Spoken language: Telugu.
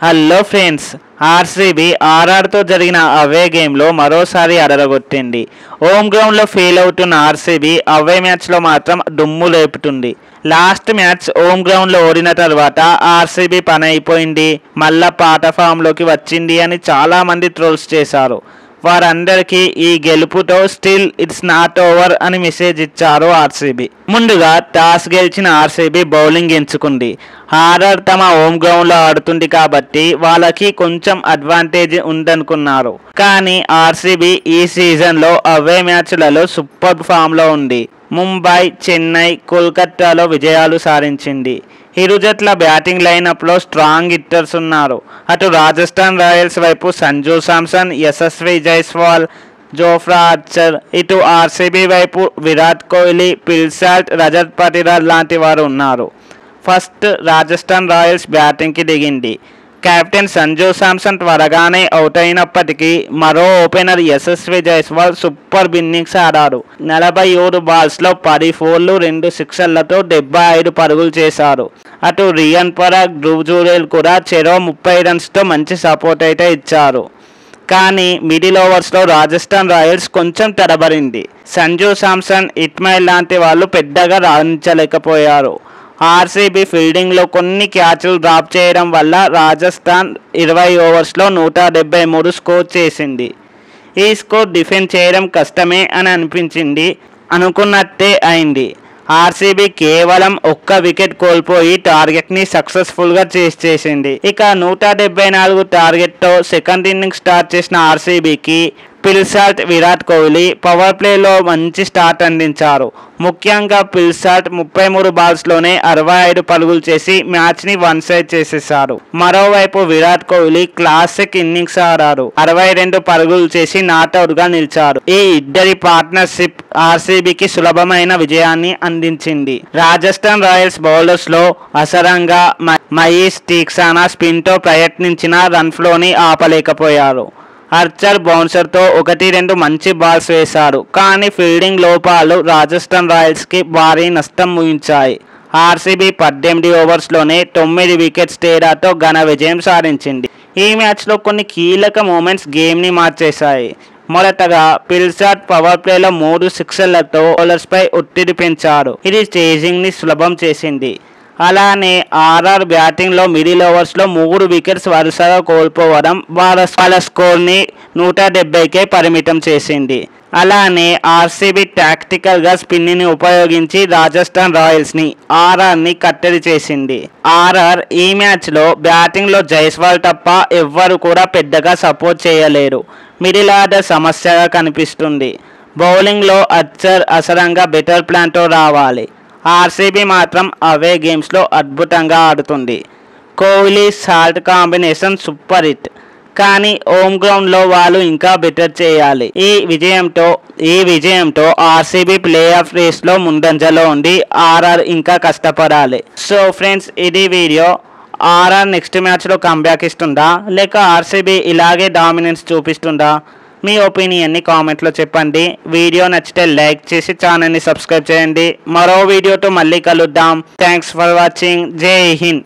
హలో ఫ్రెండ్స్, ఆర్సీబీ ఆర్ఆర్తో జరిగిన అవే గేమ్లో మరోసారి అదరగొట్టింది. హోమ్ గ్రౌండ్లో ఫెయిల్ అవుతున్న ఆర్సీబీ అవే మ్యాచ్లో మాత్రం దుమ్ము లేపుతుంది. లాస్ట్ మ్యాచ్ హోమ్ గ్రౌండ్లో ఓడిన తర్వాత ఆర్సీబీ పని అయిపోయింది, మళ్ళా పాత ఫామ్లోకి వచ్చింది అని చాలామంది ట్రోల్స్ చేశారు. వారందరికీ ఈ గెలుపుతో స్టిల్ ఇట్స్ నాట్ ఓవర్ అని మెసేజ్ ఇచ్చారు ఆర్సీబీ. ముందుగా టాస్ గెలిచిన ఆర్సీబీ బౌలింగ్ ఎంచుకుంది. ఆర్ఆర్ తమ హోమ్ గ్రౌండ్లో ఆడుతుంది కాబట్టి వాళ్ళకి కొంచెం అడ్వాంటేజ్ ఉందనుకున్నారు. కానీ ఆర్సీబీ ఈ సీజన్లో అవే మ్యాచ్లలో సూపర్ ఫామ్లో ఉంది. ముంబై, చెన్నై, కోల్కతాలో విజయాలు సాధించింది. ఇరు జట్ల బ్యాటింగ్ లైనప్లో స్ట్రాంగ్ హిట్టర్స్ ఉన్నారు. అటు రాజస్థాన్ రాయల్స్ వైపు సంజు శాంసన్, యశస్వి జైస్వాల్, జోఫ్రా ఆర్చర్, ఇటు ఆర్సీబీ వైపు విరాట్ కోహ్లీ, పిల్సాల్ట్, రజత్ పటిదార్ లాంటి వారు ఉన్నారు. ఫస్ట్ రాజస్థాన్ రాయల్స్ బ్యాటింగ్కి దిగింది. కెప్టెన్ సంజు శాంసన్ త్వరగానే అవుట్ అయినప్పటికీ మరో opener Yashasvi Jaiswal super innings ఆడారు. 47 బాల్స్లో 10 ఫోర్లు, 2 సిక్సర్లతో 75 పరుగులు చేశారు. అటు రియాన్ పరాగ్, ధ్రువ్ జురేల్ కూడా చెరో 30 రన్స్తో మంచి సపోర్ట్ అయితే ఇచ్చారు. కానీ మిడిల్ ఓవర్స్లో రాజస్థాన్ రాయల్స్ కొంచెం తడబడింది. సంజు శాంసన్, ఇస్మాయిల్ లాంటి వాళ్ళు పెద్దగా రాణించలేకపోయారు. ఆర్సీబీ ఫీల్డింగ్లో కొన్ని క్యాచ్లు డ్రాప్ చేయడం వల్ల రాజస్థాన్ 20 ఓవర్స్లో 173 స్కోర్ చేసింది. ఈ స్కోర్ డిఫెండ్ చేయడం కష్టమే అని అనిపించింది. అనుకున్నట్టే అయింది. ఆర్సీబీ కేవలం ఒక్క వికెట్ కోల్పోయి టార్గెట్ని సక్సెస్ఫుల్గా చేసింది. ఇక 174 టార్గెట్తో సెకండ్ ఇన్నింగ్స్ స్టార్ట్ చేసిన ఆర్సీబీకి పిల్సాల్ట్, విరాట్ కోహ్లీ పవర్ ప్లేలో మంచి స్టార్ట్ అందించారు. ముఖ్యంగా పిల్సాల్ట్ 33 బాల్స్లోనే 65 పరుగులు చేసి మ్యాచ్ని వన్ సైడ్ చేసేశారు. మరోవైపు విరాట్ కోహ్లీ క్లాసిక్ ఇన్నింగ్స్ ఆడారు. 62 పరుగులు చేసి నాట్అవుట్గా నిలిచారు. ఈ ఇద్దరి పార్ట్నర్షిప్ ఆర్సీబీకి సులభమైన విజయాన్ని అందించింది. రాజస్థాన్ రాయల్స్ బౌలర్స్లో అసరంగా, మహీష్ తీక్సానా స్పిన్తో ప్రయత్నించిన రన్ ఫ్లోని ఆపలేకపోయారు. ఆర్చర్ బౌన్సర్తో 1-2 మంచి బాల్స్ వేశారు. కానీ ఫీల్డింగ్ లోపాలు రాజస్థాన్ రాయల్స్కి భారీ నష్టం ఊహించాయి. ఆర్సీబీ 18 ఓవర్స్లోనే 9 వికెట్స్ తేడాతో ఘన విజయం సాధించింది. ఈ మ్యాచ్లో కొన్ని కీలక మూమెంట్స్ గేమ్ని మార్చేశాయి. మొదటగా పిల్సాల్ట్ పవర్ ప్లేలో 3 సిక్సర్లతో బౌలర్స్పై ఒత్తిడి పెంచారు. ఇది చేజింగ్ని సులభం చేసింది. అలానే ఆర్ఆర్ బ్యాటింగ్లో మిడిల్ ఓవర్స్లో 3 వికెట్స్ వరుసగా కోల్పోవడం వాళ్ళ స్కోర్ని 170కే పరిమితం చేసింది. అలానే ఆర్సీబీ టాక్టికల్గా స్పిన్ని ఉపయోగించి రాజస్థాన్ రాయల్స్ని, ఆర్ఆర్ని కట్టడి చేసింది. ఆర్ఆర్ ఈ మ్యాచ్లో బ్యాటింగ్లో జైస్వాల్ తప్ప ఎవ్వరు కూడా పెద్దగా సపోర్ట్ చేయలేరు. మిడిల్ ఆర్డర్ సమస్యగా కనిపిస్తుంది. బౌలింగ్లో ఆర్చర్, అసరంగా బెటర్ ప్లాన్తో రావాలి. ఆర్సీబీ మాత్రం అవే గేమ్స్లో అద్భుతంగా ఆడుతుంది. Kohli salt combination super hit. కానీ హోమ్ గ్రౌండ్లో వాళ్ళు ఇంకా బెటర్ చేయాలి. ఈ విజయంతో ఆర్సీబీ ప్లే ఆఫ్ రేస్లో ముందంజలో ఉండి ఆర్ఆర్ ఇంకా కష్టపడాలి. సో ఫ్రెండ్స్, ఇది వీడియో. ఆర్ఆర్ నెక్స్ట్ మ్యాచ్లో కంబ్యాక్ ఇస్తుందా, లేక ఆర్సీబీ ఇలాగే డామినెన్స్ చూపిస్తుందా? మీ ఒపీనియన్ని కామెంట్లో చెప్పండి. వీడియో నచ్చితే లైక్ చేసి ఛానల్ని సబ్స్క్రైబ్ చేయండి. మరో వీడియోతో మళ్ళీ కలుద్దాం. Thanks for watching. జై హింద్.